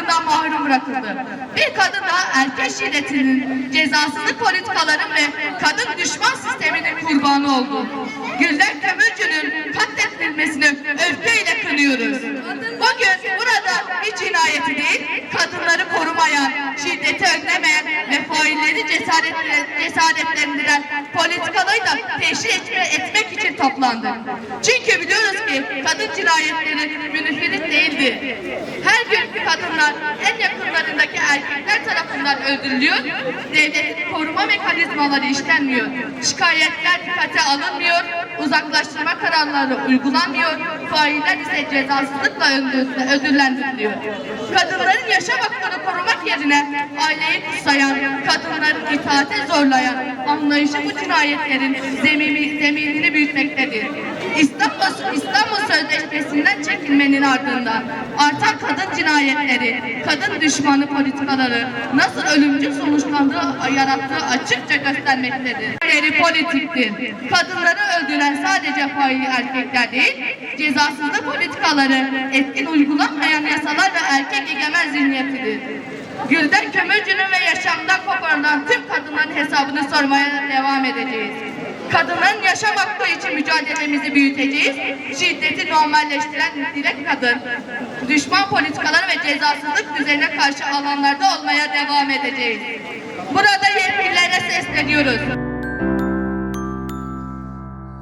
haklarından mahrum bırakıldı. Bir kadın daha erkek şiddetinin, cezasızlık politikaların ve kadın düşman sisteminin kurbanı oldu. Gülden Kömürcü'nün katledilmesini öfkeyle kınıyoruz. Bugün burada bir cinayeti değil, kadınları korumayan, şiddeti önlemeyen ve failleri cesaretlendiren politikaları da teşhir etmek için toplandık. Çünkü biliyoruz ki kadın cinayetleri münferit değildi. Her gün kadınlar en yakınlarındaki erkekler tarafından öldürülüyor, devletin koruma mekanizmaları işlenmiyor, şikayetler dikkate alınmıyor, uzaklaştırma kararları uygulanmıyor, failler ise cezasızlıkla ödüllendiriliyor. Kadınların yaşam hakkını korumak yerine aileyi kutsayan, kadınların itaate zorlayan anlayışı bu cinayetlerin zeminini büyütmektedir. İstanbul Sözleşmesi'nden çekilmenin ardından artan kadın cinayetleri, kadın düşmanı politikaları nasıl ölümcül sonuçlandığı yarattığı açıkça göstermektedir. Politiktir. Kadınları öldüren sadece fail erkekler değil, cezasızlık politikaları, etkin uygulanmayan yasalar ve erkek egemen zihniyetidir. Gülden Kömürcü'nün ve yaşamdan koparılan tüm kadınların hesabını sormaya devam edeceğiz. Kadınların yaşam hakkı için mücadelemizi büyüteceğiz. Şiddeti normalleştiren direkt kadın, düşman politikaları ve cezasızlık düzenine karşı alanlarda olmaya devam edeceğiz. Burada yetkililere sesleniyoruz.